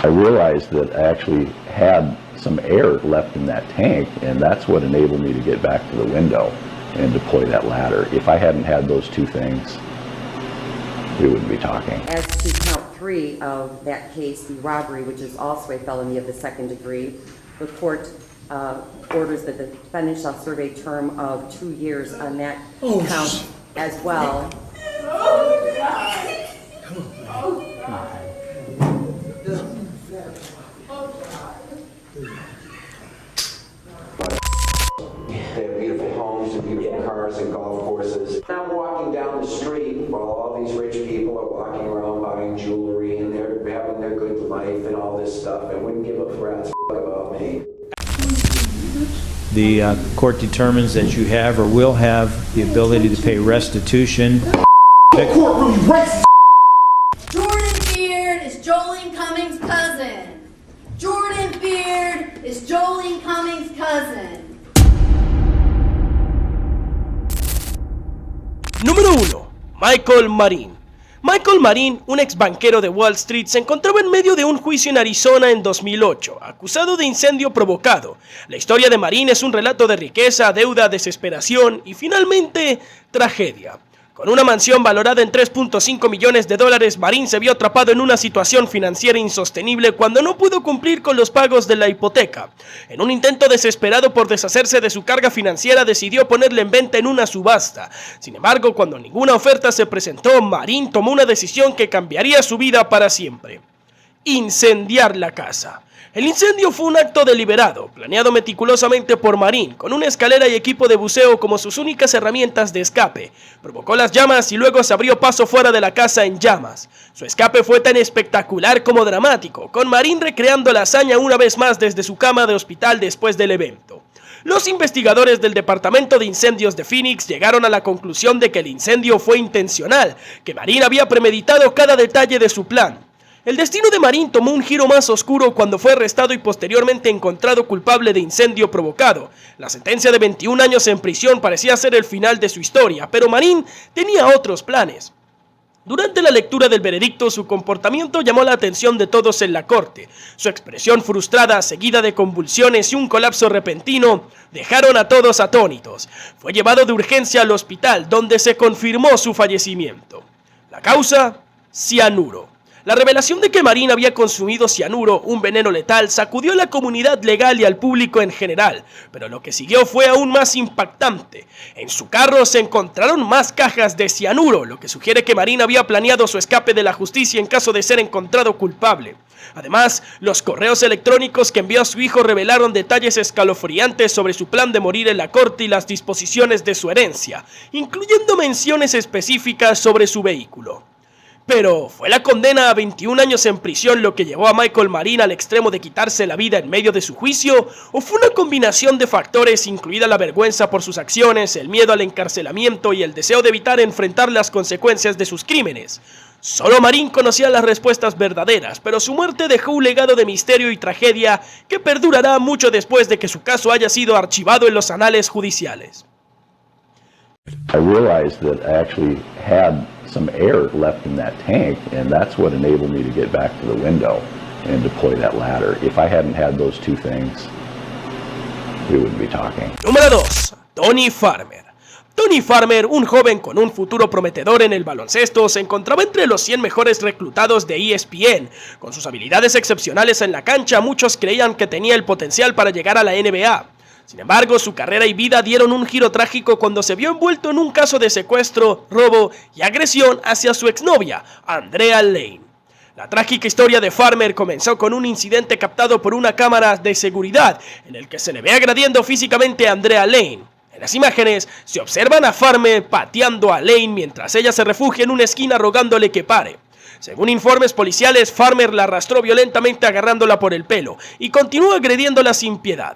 I realized that I actually had some air left in that tank, and that's what enabled me to get back to the window and deploy that ladder. If I hadn't had those two things, we wouldn't be talking. As to count 3 of that case, the robbery, which is also a felony of the second degree, the court orders that the defendant shall serve a term of 2 years on that count as well. They have beautiful homes and beautiful cars and golf courses. I'm walking down the street while all these rich people are walking around buying jewelry and they're having their good life and all this stuff and wouldn't give a rat's about me. The court determines that you have or will have the ability to pay restitution. Courtroom racist. Jordan Beard is Jolene Cummings' cousin. Jordan Beard is Jolene Cummings' cousin. Número 1. Michael Marin. Michael Marin, un ex banquero de Wall Street, se encontraba en medio de un juicio en Arizona en 2008, acusado de incendio provocado. La historia de Marin es un relato de riqueza, deuda, desesperación y finalmente tragedia. Con una mansión valorada en $3.5 millones, Marin se vio atrapado en una situación financiera insostenible cuando no pudo cumplir con los pagos de la hipoteca. En un intento desesperado por deshacerse de su carga financiera, decidió ponerla en venta en una subasta. Sin embargo, cuando ninguna oferta se presentó, Marin tomó una decisión que cambiaría su vida para siempre: incendiar la casa. El incendio fue un acto deliberado, planeado meticulosamente por Marin, con una escalera y equipo de buceo como sus únicas herramientas de escape. Provocó las llamas y luego se abrió paso fuera de la casa en llamas. Su escape fue tan espectacular como dramático, con Marin recreando la hazaña una vez más desde su cama de hospital después del evento. Los investigadores del Departamento de Incendios de Phoenix llegaron a la conclusión de que el incendio fue intencional, que Marin había premeditado cada detalle de su plan. El destino de Marin tomó un giro más oscuro cuando fue arrestado y posteriormente encontrado culpable de incendio provocado. La sentencia de 21 años en prisión parecía ser el final de su historia, pero Marin tenía otros planes. Durante la lectura del veredicto, su comportamiento llamó la atención de todos en la corte. Su expresión frustrada, seguida de convulsiones y un colapso repentino, dejaron a todos atónitos. Fue llevado de urgencia al hospital, donde se confirmó su fallecimiento. La causa: cianuro. La revelación de que Marin había consumido cianuro, un veneno letal, sacudió a la comunidad legal y al público en general, pero lo que siguió fue aún más impactante. En su carro se encontraron más cajas de cianuro, lo que sugiere que Marin había planeado su escape de la justicia en caso de ser encontrado culpable. Además, los correos electrónicos que envió a su hijo revelaron detalles escalofriantes sobre su plan de morir en la corte y las disposiciones de su herencia, incluyendo menciones específicas sobre su vehículo. Pero, ¿fue la condena a 21 años en prisión lo que llevó a Michael Marin al extremo de quitarse la vida en medio de su juicio? ¿O fue una combinación de factores, incluida la vergüenza por sus acciones, el miedo al encarcelamiento y el deseo de evitar enfrentar las consecuencias de sus crímenes? Solo Marin conocía las respuestas verdaderas, pero su muerte dejó un legado de misterio y tragedia que perdurará mucho después de que su caso haya sido archivado en los anales judiciales. I realized that I actually had some air left in that tank, and that's what enabled me to get back to the window and deploy that ladder. If I hadn't had those two things, we wouldn't be talking. Número 2. Tony Farmer. Tony Farmer, un joven con un futuro prometedor en el baloncesto, se encontraba entre los 100 mejores reclutados de ESPN. Con sus habilidades excepcionales en la cancha, muchos creían que tenía el potencial para llegar a la NBA. Sin embargo, su carrera y vida dieron un giro trágico cuando se vio envuelto en un caso de secuestro, robo y agresión hacia su exnovia, Andrea Lane. La trágica historia de Farmer comenzó con un incidente captado por una cámara de seguridad en el que se le ve agrediendo físicamente a Andrea Lane. En las imágenes se observan a Farmer pateando a Lane mientras ella se refugia en una esquina rogándole que pare. Según informes policiales, Farmer la arrastró violentamente agarrándola por el pelo y continuó agrediéndola sin piedad.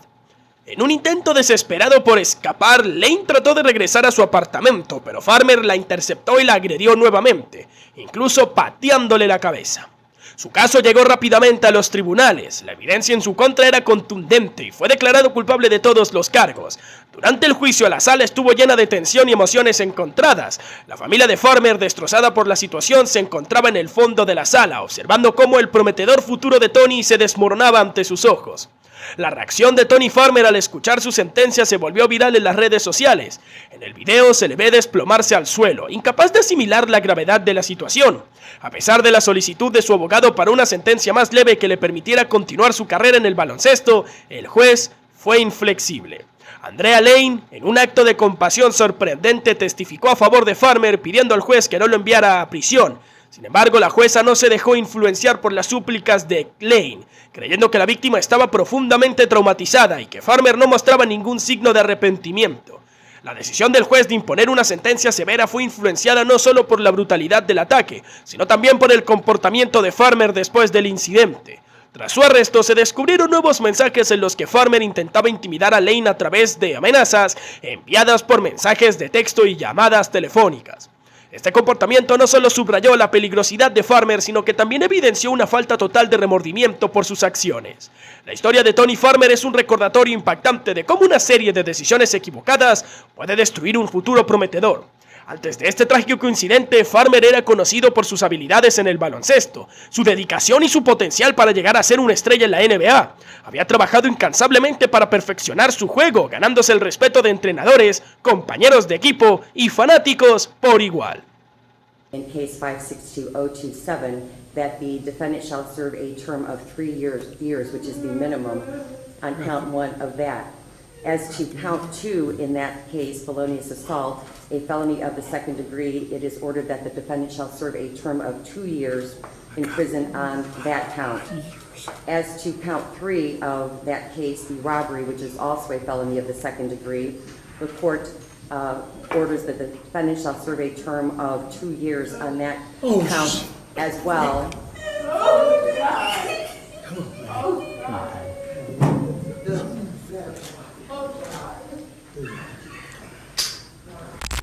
En un intento desesperado por escapar, Lane trató de regresar a su apartamento, pero Farmer la interceptó y la agredió nuevamente, incluso pateándole la cabeza. Su caso llegó rápidamente a los tribunales. La evidencia en su contra era contundente y fue declarado culpable de todos los cargos. Durante el juicio, la sala estuvo llena de tensión y emociones encontradas. La familia de Farmer, destrozada por la situación, se encontraba en el fondo de la sala, observando cómo el prometedor futuro de Tony se desmoronaba ante sus ojos. La reacción de Tony Farmer al escuchar su sentencia se volvió viral en las redes sociales. En el video se le ve desplomarse al suelo, incapaz de asimilar la gravedad de la situación. A pesar de la solicitud de su abogado para una sentencia más leve que le permitiera continuar su carrera en el baloncesto, el juez fue inflexible. Andrea Lane, en un acto de compasión sorprendente, testificó a favor de Farmer pidiendo al juez que no lo enviara a prisión. Sin embargo, la jueza no se dejó influenciar por las súplicas de Lane, creyendo que la víctima estaba profundamente traumatizada y que Farmer no mostraba ningún signo de arrepentimiento. La decisión del juez de imponer una sentencia severa fue influenciada no solo por la brutalidad del ataque, sino también por el comportamiento de Farmer después del incidente. Tras su arresto, se descubrieron nuevos mensajes en los que Farmer intentaba intimidar a Lane a través de amenazas enviadas por mensajes de texto y llamadas telefónicas. Este comportamiento no solo subrayó la peligrosidad de Farmer, sino que también evidenció una falta total de remordimiento por sus acciones. La historia de Tony Farmer es un recordatorio impactante de cómo una serie de decisiones equivocadas puede destruir un futuro prometedor. Antes de este trágico incidente, Farmer era conocido por sus habilidades en el baloncesto, su dedicación y su potencial para llegar a ser una estrella en la NBA. Había trabajado incansablemente para perfeccionar su juego, ganándose el respeto de entrenadores, compañeros de equipo y fanáticos por igual. In case 562027, that the defendant shall serve a term of 3 years, which is the minimum on count 1 of that. As to count 2 in that case, felonious assault, a felony of the second degree, it is ordered that the defendant shall serve a term of 2 years in prison on that count. As to count 3 of that case, the robbery, which is also a felony of the second degree, the court orders that the defendant shall serve a term of 2 years on that count as well.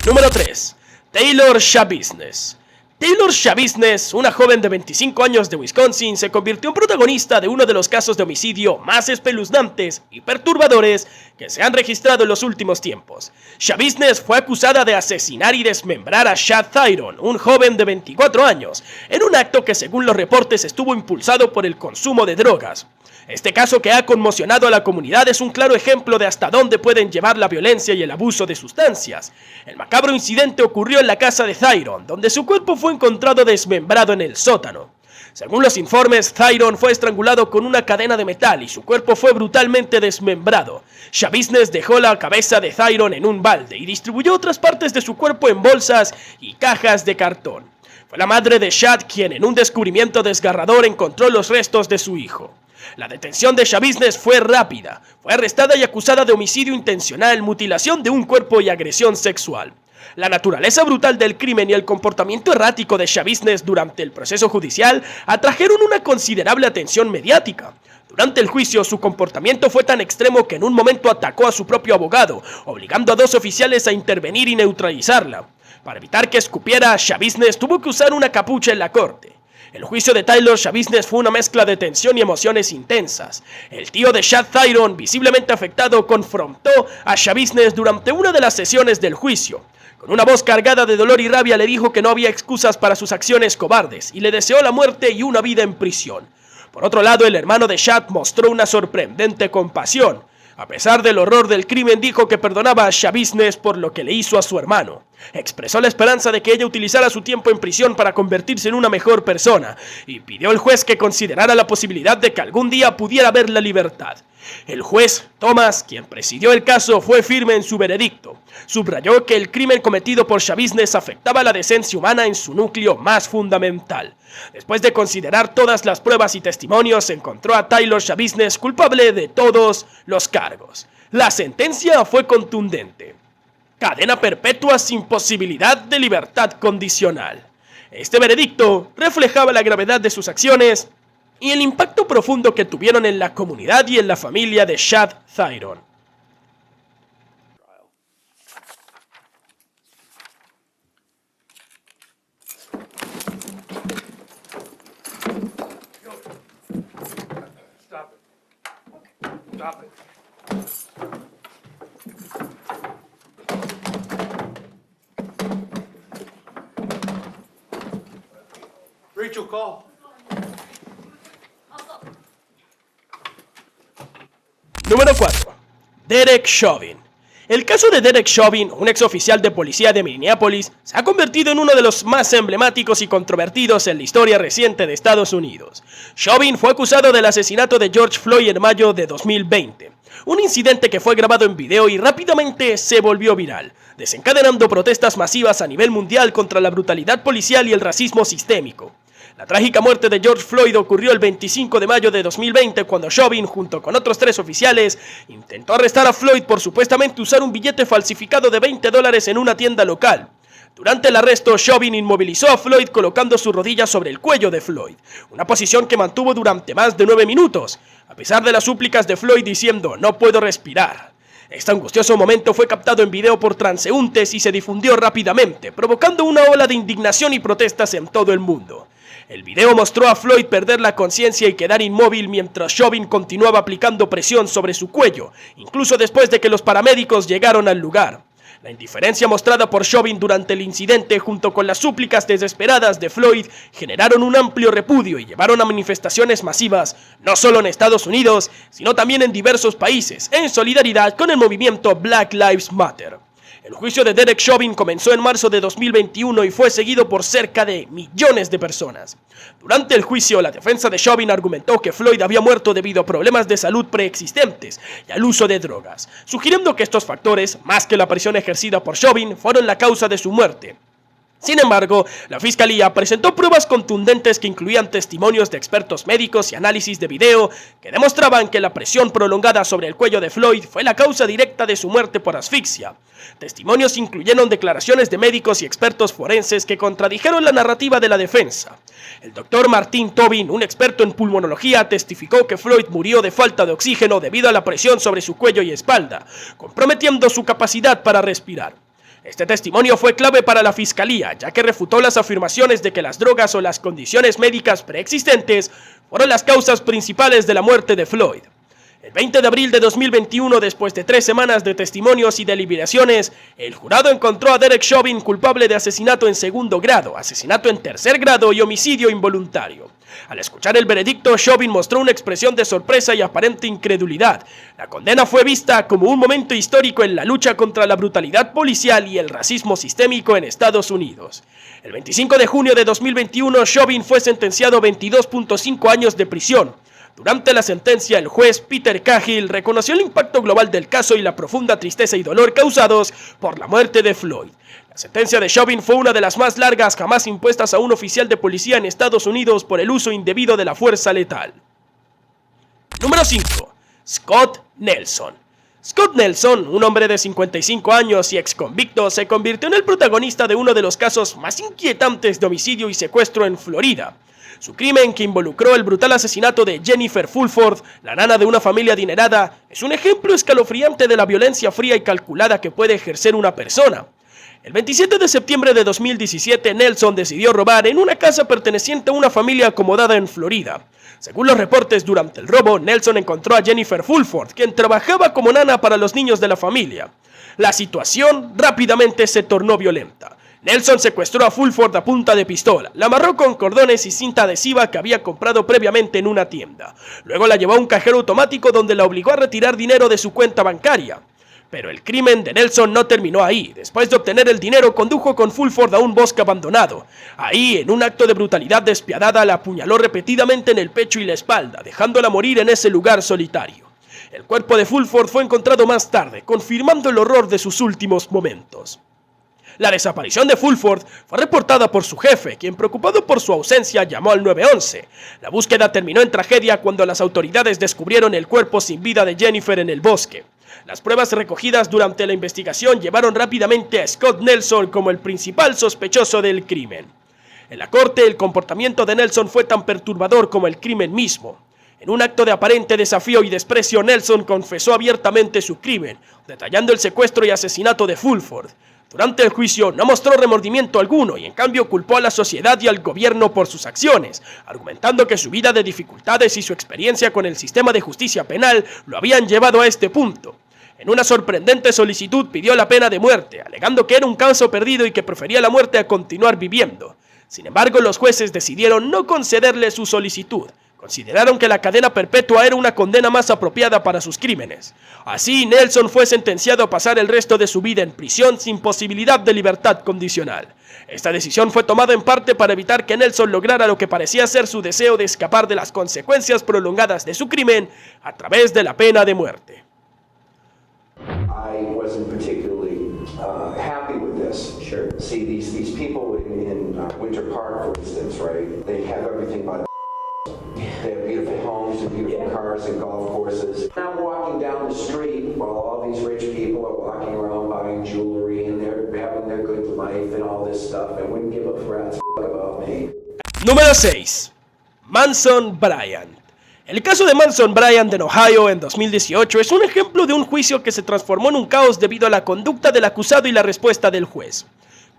Número 3. Taylor Schabusiness. Taylor Schabusiness, una joven de 25 años de Wisconsin, se convirtió en protagonista de uno de los casos de homicidio más espeluznantes y perturbadores que se han registrado en los últimos tiempos. Schabusiness fue acusada de asesinar y desmembrar a Chad Thyron, un joven de 24 años, en un acto que según los reportes estuvo impulsado por el consumo de drogas. Este caso, que ha conmocionado a la comunidad, es un claro ejemplo de hasta dónde pueden llevar la violencia y el abuso de sustancias. El macabro incidente ocurrió en la casa de Thyron, donde su cuerpo fue encontrado desmembrado en el sótano. Según los informes, Thyron fue estrangulado con una cadena de metal y su cuerpo fue brutalmente desmembrado. Schabusiness dejó la cabeza de Thyron en un balde y distribuyó otras partes de su cuerpo en bolsas y cajas de cartón. Fue la madre de Chad quien, en un descubrimiento desgarrador, encontró los restos de su hijo. La detención de Schabusiness fue rápida. Fue arrestada y acusada de homicidio intencional, mutilación de un cuerpo y agresión sexual. La naturaleza brutal del crimen y el comportamiento errático de Schabusiness durante el proceso judicial atrajeron una considerable atención mediática. Durante el juicio, su comportamiento fue tan extremo que en un momento atacó a su propio abogado, obligando a 2 oficiales a intervenir y neutralizarla. Para evitar que escupiera, Schabusiness tuvo que usar una capucha en la corte. El juicio de Taylor Schabusiness fue una mezcla de tensión y emociones intensas. El tío de Chad Thyron, visiblemente afectado, confrontó a Schabusiness durante una de las sesiones del juicio. Con una voz cargada de dolor y rabia le dijo que no había excusas para sus acciones cobardes y le deseó la muerte y una vida en prisión. Por otro lado, el hermano de Chad mostró una sorprendente compasión. A pesar del horror del crimen, dijo que perdonaba a Schabusiness por lo que le hizo a su hermano. Expresó la esperanza de que ella utilizara su tiempo en prisión para convertirse en una mejor persona y pidió al juez que considerara la posibilidad de que algún día pudiera ver la libertad. El juez Thomas, quien presidió el caso, fue firme en su veredicto. Subrayó que el crimen cometido por Schabusiness afectaba la decencia humana en su núcleo más fundamental. Después de considerar todas las pruebas y testimonios, encontró a Taylor Schabusiness culpable de todos los cargos. La sentencia fue contundente: cadena perpetua sin posibilidad de libertad condicional. Este veredicto reflejaba la gravedad de sus acciones y el impacto profundo que tuvieron en la comunidad y en la familia de Chad Thyron. Stop it. Stop it. Rachel, call. Número 4. Derek Chauvin. El caso de Derek Chauvin, un exoficial de policía de Minneapolis, se ha convertido en uno de los más emblemáticos y controvertidos en la historia reciente de Estados Unidos. Chauvin fue acusado del asesinato de George Floyd en mayo de 2020, un incidente que fue grabado en video y rápidamente se volvió viral, desencadenando protestas masivas a nivel mundial contra la brutalidad policial y el racismo sistémico. La trágica muerte de George Floyd ocurrió el 25 de mayo de 2020 cuando Chauvin, junto con otros 3 oficiales, intentó arrestar a Floyd por supuestamente usar un billete falsificado de $20 en una tienda local. Durante el arresto, Chauvin inmovilizó a Floyd colocando su rodilla sobre el cuello de Floyd, una posición que mantuvo durante más de 9 minutos, a pesar de las súplicas de Floyd diciendo «no puedo respirar». Este angustioso momento fue captado en video por transeúntes y se difundió rápidamente, provocando una ola de indignación y protestas en todo el mundo. El video mostró a Floyd perder la conciencia y quedar inmóvil mientras Chauvin continuaba aplicando presión sobre su cuello, incluso después de que los paramédicos llegaron al lugar. La indiferencia mostrada por Chauvin durante el incidente junto con las súplicas desesperadas de Floyd generaron un amplio repudio y llevaron a manifestaciones masivas, no solo en Estados Unidos, sino también en diversos países, en solidaridad con el movimiento Black Lives Matter. El juicio de Derek Chauvin comenzó en marzo de 2021 y fue seguido por cerca de millones de personas. Durante el juicio, la defensa de Chauvin argumentó que Floyd había muerto debido a problemas de salud preexistentes y al uso de drogas, sugiriendo que estos factores, más que la presión ejercida por Chauvin, fueron la causa de su muerte. Sin embargo, la fiscalía presentó pruebas contundentes que incluían testimonios de expertos médicos y análisis de video que demostraban que la presión prolongada sobre el cuello de Floyd fue la causa directa de su muerte por asfixia. Testimonios incluyeron declaraciones de médicos y expertos forenses que contradijeron la narrativa de la defensa. El doctor Martin Tobin, un experto en pulmonología, testificó que Floyd murió de falta de oxígeno debido a la presión sobre su cuello y espalda, comprometiendo su capacidad para respirar. Este testimonio fue clave para la fiscalía, ya que refutó las afirmaciones de que las drogas o las condiciones médicas preexistentes fueron las causas principales de la muerte de Floyd. El 20 de abril de 2021, después de 3 semanas de testimonios y deliberaciones, el jurado encontró a Derek Chauvin culpable de asesinato en 2º grado, asesinato en 3er grado y homicidio involuntario. Al escuchar el veredicto, Chauvin mostró una expresión de sorpresa y aparente incredulidad. La condena fue vista como un momento histórico en la lucha contra la brutalidad policial y el racismo sistémico en Estados Unidos. El 25 de junio de 2021, Chauvin fue sentenciado a 22.5 años de prisión. Durante la sentencia, el juez Peter Cahill reconoció el impacto global del caso y la profunda tristeza y dolor causados por la muerte de Floyd. La sentencia de Chauvin fue una de las más largas jamás impuestas a un oficial de policía en Estados Unidos por el uso indebido de la fuerza letal. Número 5. Scott Nelson. Scott Nelson, un hombre de 55 años y exconvicto, se convirtió en el protagonista de uno de los casos más inquietantes de homicidio y secuestro en Florida. Su crimen, que involucró el brutal asesinato de Jennifer Fulford, la nana de una familia adinerada, es un ejemplo escalofriante de la violencia fría y calculada que puede ejercer una persona. El 27 de septiembre de 2017, Nelson decidió robar en una casa perteneciente a una familia acomodada en Florida. Según los reportes, durante el robo, Nelson encontró a Jennifer Fulford, quien trabajaba como nana para los niños de la familia. La situación rápidamente se tornó violenta. Nelson secuestró a Fulford a punta de pistola, la amarró con cordones y cinta adhesiva que había comprado previamente en una tienda. Luego la llevó a un cajero automático donde la obligó a retirar dinero de su cuenta bancaria. Pero el crimen de Nelson no terminó ahí. Después de obtener el dinero, condujo con Fulford a un bosque abandonado. Ahí, en un acto de brutalidad despiadada, la apuñaló repetidamente en el pecho y la espalda, dejándola morir en ese lugar solitario. El cuerpo de Fulford fue encontrado más tarde, confirmando el horror de sus últimos momentos. La desaparición de Fulford fue reportada por su jefe, quien, preocupado por su ausencia, llamó al 911. La búsqueda terminó en tragedia cuando las autoridades descubrieron el cuerpo sin vida de Jennifer en el bosque. Las pruebas recogidas durante la investigación llevaron rápidamente a Scott Nelson como el principal sospechoso del crimen. En la corte, el comportamiento de Nelson fue tan perturbador como el crimen mismo. En un acto de aparente desafío y desprecio, Nelson confesó abiertamente su crimen, detallando el secuestro y asesinato de Fulford. Durante el juicio no mostró remordimiento alguno y en cambio culpó a la sociedad y al gobierno por sus acciones, argumentando que su vida de dificultades y su experiencia con el sistema de justicia penal lo habían llevado a este punto. En una sorprendente solicitud pidió la pena de muerte, alegando que era un caso perdido y que prefería la muerte a continuar viviendo. Sin embargo, los jueces decidieron no concederle su solicitud. Consideraron que la cadena perpetua era una condena más apropiada para sus crímenes. Así, Nelson fue sentenciado a pasar el resto de su vida en prisión sin posibilidad de libertad condicional. Esta decisión fue tomada en parte para evitar que Nelson lograra lo que parecía ser su deseo de escapar de las consecuencias prolongadas de su crimen a través de la pena de muerte. I wasn't particularly happy with this. Sure. See, these people in Winter Park, for instance, right? They have everything by the They have beautiful homes and beautiful cars and golf courses. I'm walking down the street while all these rich people are walking around buying jewelry and they're having their good life and all this stuff. I wouldn't give a rat's fuck about me. Número 6. Manson Bryant. El caso de Manson Bryant en Ohio en 2018 es un ejemplo de un juicio que se transformó en un caos debido a la conducta del acusado y la respuesta del juez.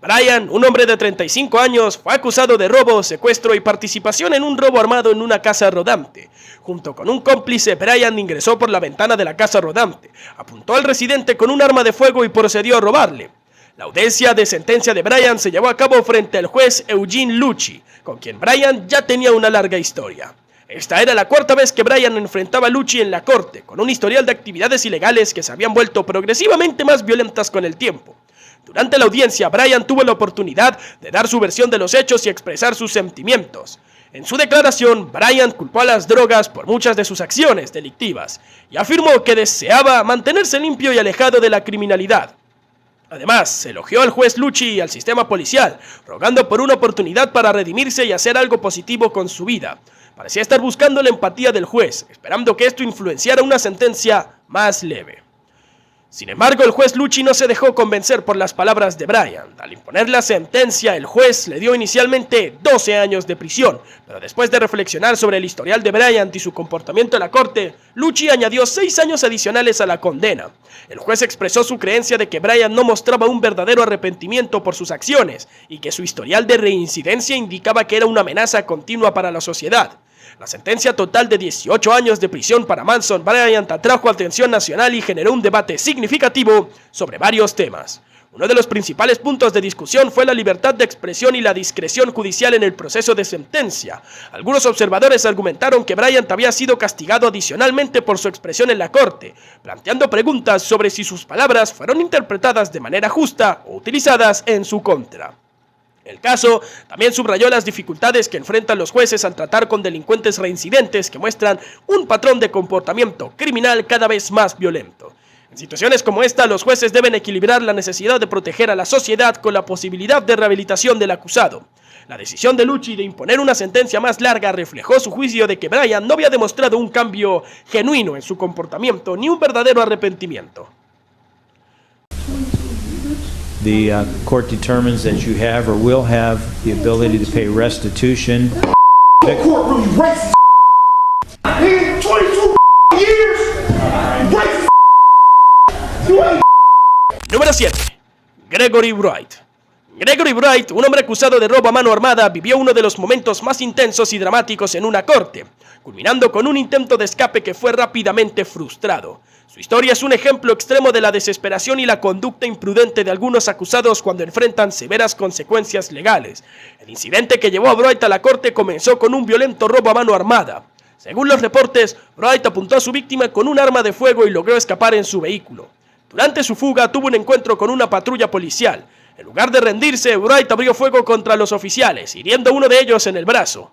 Bryant, un hombre de 35 años, fue acusado de robo, secuestro y participación en un robo armado en una casa rodante. Junto con un cómplice, Bryant ingresó por la ventana de la casa rodante, apuntó al residente con un arma de fuego y procedió a robarle. La audiencia de sentencia de Bryant se llevó a cabo frente al juez Eugene Lucci, con quien Bryant ya tenía una larga historia. Esta era la cuarta vez que Bryant enfrentaba a Lucci en la corte, con un historial de actividades ilegales que se habían vuelto progresivamente más violentas con el tiempo. Durante la audiencia, Bryant tuvo la oportunidad de dar su versión de los hechos y expresar sus sentimientos. En su declaración, Bryant culpó a las drogas por muchas de sus acciones delictivas y afirmó que deseaba mantenerse limpio y alejado de la criminalidad. Además, elogió al juez Lucci y al sistema policial, rogando por una oportunidad para redimirse y hacer algo positivo con su vida. Parecía estar buscando la empatía del juez, esperando que esto influenciara una sentencia más leve. Sin embargo, el juez Lucci no se dejó convencer por las palabras de Bryant. Al imponer la sentencia, el juez le dio inicialmente 12 años de prisión, pero después de reflexionar sobre el historial de Bryant y su comportamiento en la corte, Lucci añadió 6 años adicionales a la condena. El juez expresó su creencia de que Bryant no mostraba un verdadero arrepentimiento por sus acciones y que su historial de reincidencia indicaba que era una amenaza continua para la sociedad. La sentencia total de 18 años de prisión para Manson Bryant atrajo atención nacional y generó un debate significativo sobre varios temas. Uno de los principales puntos de discusión fue la libertad de expresión y la discreción judicial en el proceso de sentencia. Algunos observadores argumentaron que Bryant había sido castigado adicionalmente por su expresión en la corte, planteando preguntas sobre si sus palabras fueron interpretadas de manera justa o utilizadas en su contra. El caso también subrayó las dificultades que enfrentan los jueces al tratar con delincuentes reincidentes que muestran un patrón de comportamiento criminal cada vez más violento. En situaciones como esta, los jueces deben equilibrar la necesidad de proteger a la sociedad con la posibilidad de rehabilitación del acusado. La decisión de Lucci de imponer una sentencia más larga reflejó su juicio de que Bryant no había demostrado un cambio genuino en su comportamiento ni un verdadero arrepentimiento. The court determines that you have or will have the ability to pay restitution. The court really racist. In 22 years, racist. You ain't. Número 7. Gregory Wright. Gregory Wright, un hombre acusado de robo a mano armada, vivió uno de los momentos más intensos y dramáticos en una corte, culminando con un intento de escape que fue rápidamente frustrado. Su historia es un ejemplo extremo de la desesperación y la conducta imprudente de algunos acusados cuando enfrentan severas consecuencias legales. El incidente que llevó a Wright a la corte comenzó con un violento robo a mano armada. Según los reportes, Wright apuntó a su víctima con un arma de fuego y logró escapar en su vehículo. Durante su fuga tuvo un encuentro con una patrulla policial. En lugar de rendirse, Wright abrió fuego contra los oficiales, hiriendo a uno de ellos en el brazo.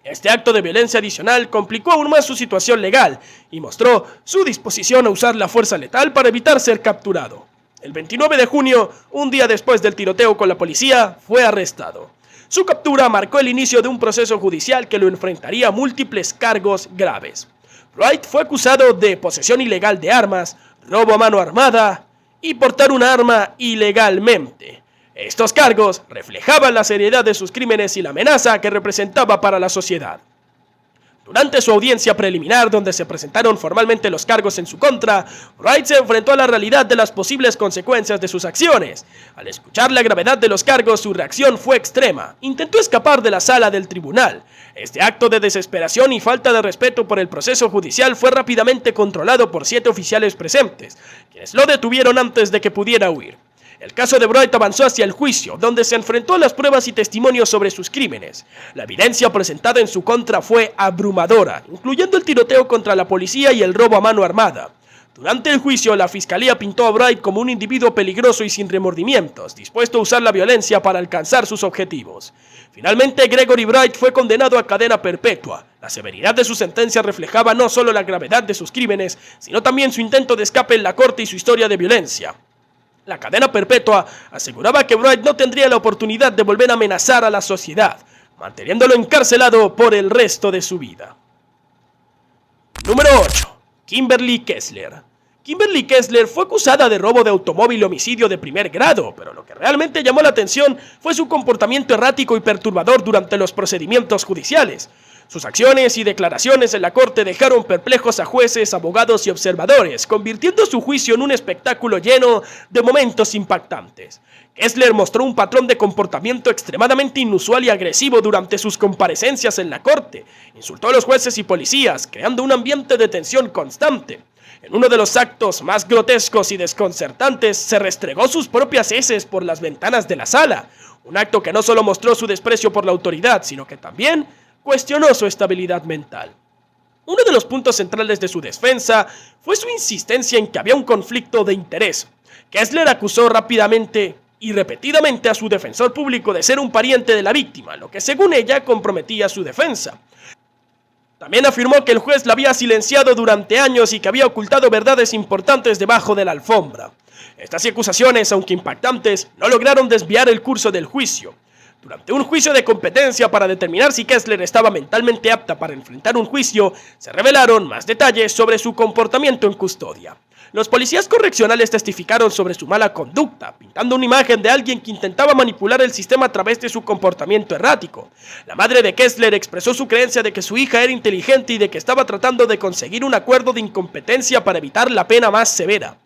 Este acto de violencia adicional complicó aún más su situación legal y mostró su disposición a usar la fuerza letal para evitar ser capturado. El 29 de junio, un día después del tiroteo con la policía, fue arrestado. Su captura marcó el inicio de un proceso judicial que lo enfrentaría a múltiples cargos graves. Wright fue acusado de posesión ilegal de armas, robo a mano armada y portar una arma ilegalmente. Estos cargos reflejaban la seriedad de sus crímenes y la amenaza que representaba para la sociedad. Durante su audiencia preliminar, donde se presentaron formalmente los cargos en su contra, Wright se enfrentó a la realidad de las posibles consecuencias de sus acciones. Al escuchar la gravedad de los cargos, su reacción fue extrema. Intentó escapar de la sala del tribunal. Este acto de desesperación y falta de respeto por el proceso judicial fue rápidamente controlado por 7 oficiales presentes, quienes lo detuvieron antes de que pudiera huir. El caso de Bright avanzó hacia el juicio, donde se enfrentó a las pruebas y testimonios sobre sus crímenes. La evidencia presentada en su contra fue abrumadora, incluyendo el tiroteo contra la policía y el robo a mano armada. Durante el juicio, la fiscalía pintó a Bright como un individuo peligroso y sin remordimientos, dispuesto a usar la violencia para alcanzar sus objetivos. Finalmente, Gregory Bright fue condenado a cadena perpetua. La severidad de su sentencia reflejaba no solo la gravedad de sus crímenes, sino también su intento de escape en la corte y su historia de violencia. La cadena perpetua aseguraba que Bright no tendría la oportunidad de volver a amenazar a la sociedad, manteniéndolo encarcelado por el resto de su vida. Número 8. Kimberly Kessler. Kimberly Kessler fue acusada de robo de automóvil y homicidio de primer grado, pero lo que realmente llamó la atención fue su comportamiento errático y perturbador durante los procedimientos judiciales. Sus acciones y declaraciones en la corte dejaron perplejos a jueces, abogados y observadores, convirtiendo su juicio en un espectáculo lleno de momentos impactantes. Kessler mostró un patrón de comportamiento extremadamente inusual y agresivo durante sus comparecencias en la corte. Insultó a los jueces y policías, creando un ambiente de tensión constante. En uno de los actos más grotescos y desconcertantes, se restregó sus propias heces por las ventanas de la sala. Un acto que no solo mostró su desprecio por la autoridad, sino que también cuestionó su estabilidad mental. Uno de los puntos centrales de su defensa fue su insistencia en que había un conflicto de interés. Kessler acusó rápidamente y repetidamente a su defensor público de ser un pariente de la víctima, lo que según ella comprometía su defensa. También afirmó que el juez la había silenciado durante años y que había ocultado verdades importantes debajo de la alfombra. Estas acusaciones, aunque impactantes, no lograron desviar el curso del juicio. Durante un juicio de competencia para determinar si Kessler estaba mentalmente apta para enfrentar un juicio, se revelaron más detalles sobre su comportamiento en custodia. Los policías correccionales testificaron sobre su mala conducta, pintando una imagen de alguien que intentaba manipular el sistema a través de su comportamiento errático. La madre de Kessler expresó su creencia de que su hija era inteligente y de que estaba tratando de conseguir un acuerdo de incompetencia para evitar la pena más severa.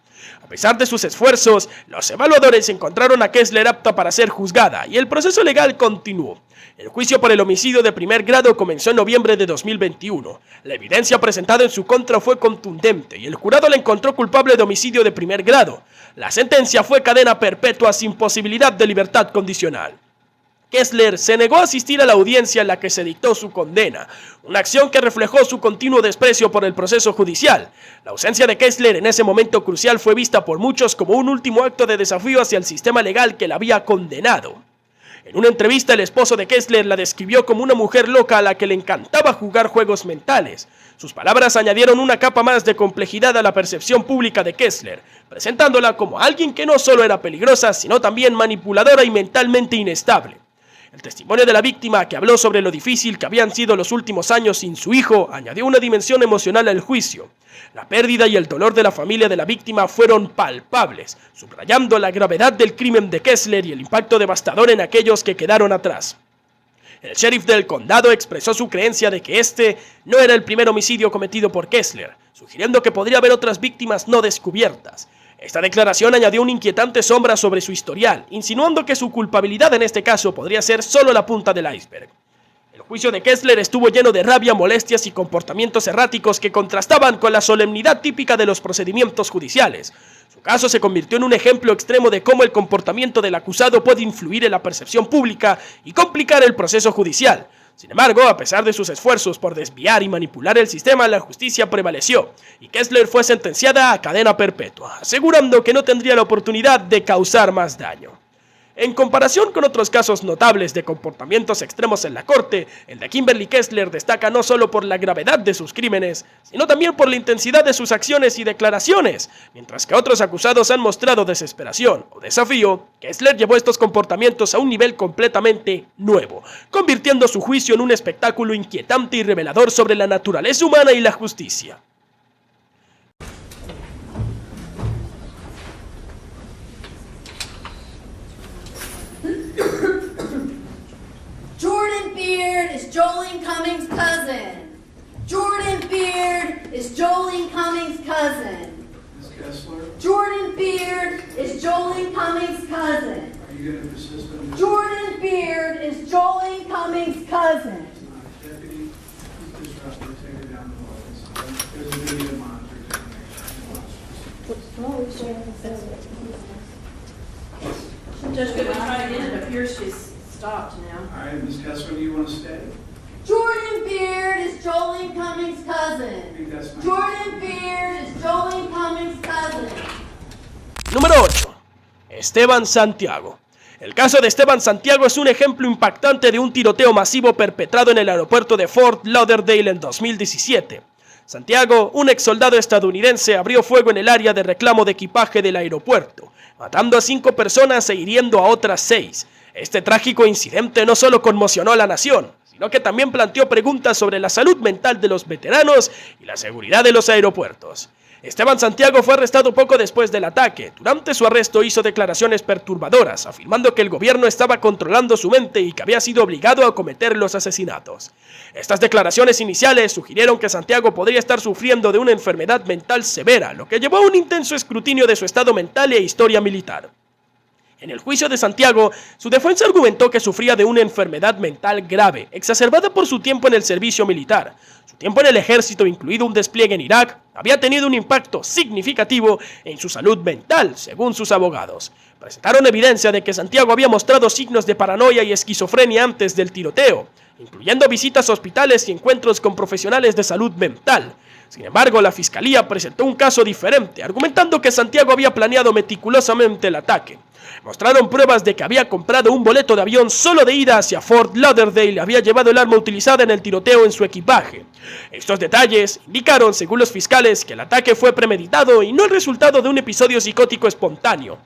A pesar de sus esfuerzos, los evaluadores encontraron a Kessler apta para ser juzgada y el proceso legal continuó. El juicio por el homicidio de primer grado comenzó en noviembre de 2021. La evidencia presentada en su contra fue contundente y el jurado la encontró culpable de homicidio de primer grado. La sentencia fue cadena perpetua sin posibilidad de libertad condicional. Kessler se negó a asistir a la audiencia en la que se dictó su condena, una acción que reflejó su continuo desprecio por el proceso judicial. La ausencia de Kessler en ese momento crucial fue vista por muchos como un último acto de desafío hacia el sistema legal que la había condenado. En una entrevista, el esposo de Kessler la describió como una mujer loca a la que le encantaba jugar juegos mentales. Sus palabras añadieron una capa más de complejidad a la percepción pública de Kessler, presentándola como alguien que no solo era peligrosa, sino también manipuladora y mentalmente inestable. El testimonio de la víctima, que habló sobre lo difícil que habían sido los últimos años sin su hijo, añadió una dimensión emocional al juicio. La pérdida y el dolor de la familia de la víctima fueron palpables, subrayando la gravedad del crimen de Kessler y el impacto devastador en aquellos que quedaron atrás. El sheriff del condado expresó su creencia de que este no era el primer homicidio cometido por Kessler, sugiriendo que podría haber otras víctimas no descubiertas. Esta declaración añadió una inquietante sombra sobre su historial, insinuando que su culpabilidad en este caso podría ser solo la punta del iceberg. El juicio de Kessler estuvo lleno de rabia, molestias y comportamientos erráticos que contrastaban con la solemnidad típica de los procedimientos judiciales. Su caso se convirtió en un ejemplo extremo de cómo el comportamiento del acusado puede influir en la percepción pública y complicar el proceso judicial. Sin embargo, a pesar de sus esfuerzos por desviar y manipular el sistema, la justicia prevaleció y Kessler fue sentenciada a cadena perpetua, asegurando que no tendría la oportunidad de causar más daño. En comparación con otros casos notables de comportamientos extremos en la corte, el de Kimberly Kessler destaca no solo por la gravedad de sus crímenes, sino también por la intensidad de sus acciones y declaraciones. Mientras que otros acusados han mostrado desesperación o desafío, Kessler llevó estos comportamientos a un nivel completamente nuevo, convirtiendo su juicio en un espectáculo inquietante y revelador sobre la naturaleza humana y la justicia. Jordan Beard is Jolene Cummings' cousin. Jordan Beard is Jolene Cummings' cousin. Ms. Kessler, Jordan Beard is Jolene Cummings' cousin. are you going to persist in this? Jordan Beard is Jolene Cummings' cousin. Deputy, please drop her, take her down the hall. There's a video monitor examination. Judge, could we try again? It appears she's stopped now. All right, Ms. Kessler, do you want to stay? Jordan Beard is Jolene Cummings' I cousin. think that's fine. Jordan Beard is Jolene Cummings' cousin. Número 8. Esteban Santiago. El caso de Esteban Santiago es un ejemplo impactante de un tiroteo masivo perpetrado en el aeropuerto de Fort Lauderdale en 2017. Santiago, un ex soldado estadounidense, abrió fuego en el área de reclamo de equipaje del aeropuerto, matando a 5 personas e hiriendo a otras 6. Este trágico incidente no solo conmocionó a la nación, sino que también planteó preguntas sobre la salud mental de los veteranos y la seguridad de los aeropuertos. Esteban Santiago fue arrestado poco después del ataque. Durante su arresto hizo declaraciones perturbadoras, afirmando que el gobierno estaba controlando su mente y que había sido obligado a cometer los asesinatos. Estas declaraciones iniciales sugirieron que Santiago podría estar sufriendo de una enfermedad mental severa, lo que llevó a un intenso escrutinio de su estado mental e historia militar. En el juicio de Santiago, su defensa argumentó que sufría de una enfermedad mental grave, exacerbada por su tiempo en el servicio militar. Su tiempo en el ejército, incluido un despliegue en Irak, había tenido un impacto significativo en su salud mental, según sus abogados. Presentaron evidencia de que Santiago había mostrado signos de paranoia y esquizofrenia antes del tiroteo, incluyendo visitas a hospitales y encuentros con profesionales de salud mental. Sin embargo, la fiscalía presentó un caso diferente, argumentando que Santiago había planeado meticulosamente el ataque. Mostraron pruebas de que había comprado un boleto de avión solo de ida hacia Fort Lauderdale y había llevado el arma utilizada en el tiroteo en su equipaje. Estos detalles indicaron, según los fiscales, que el ataque fue premeditado y no el resultado de un episodio psicótico espontáneo.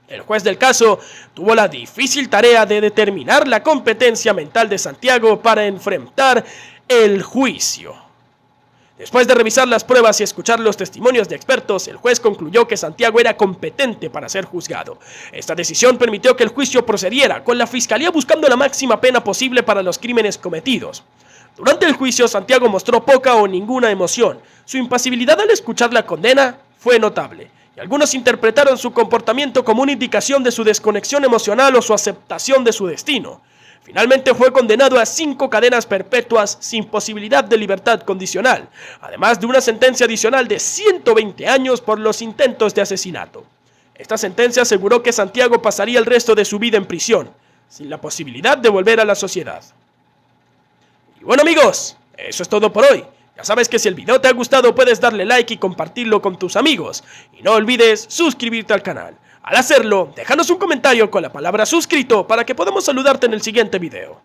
El juez del caso tuvo la difícil tarea de determinar la competencia mental de Santiago para enfrentar el juicio. Después de revisar las pruebas y escuchar los testimonios de expertos, el juez concluyó que Santiago era competente para ser juzgado. Esta decisión permitió que el juicio procediera, con la fiscalía buscando la máxima pena posible para los crímenes cometidos. Durante el juicio, Santiago mostró poca o ninguna emoción. Su impasibilidad al escuchar la condena fue notable, y algunos interpretaron su comportamiento como una indicación de su desconexión emocional o su aceptación de su destino. Finalmente fue condenado a 5 cadenas perpetuas sin posibilidad de libertad condicional, además de una sentencia adicional de 120 años por los intentos de asesinato. Esta sentencia aseguró que Santiago pasaría el resto de su vida en prisión, sin la posibilidad de volver a la sociedad. Y bueno amigos, eso es todo por hoy. Ya sabes que si el video te ha gustado puedes darle like y compartirlo con tus amigos. Y no olvides suscribirte al canal. Al hacerlo, déjanos un comentario con la palabra suscrito para que podamos saludarte en el siguiente video.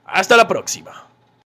Hasta la próxima.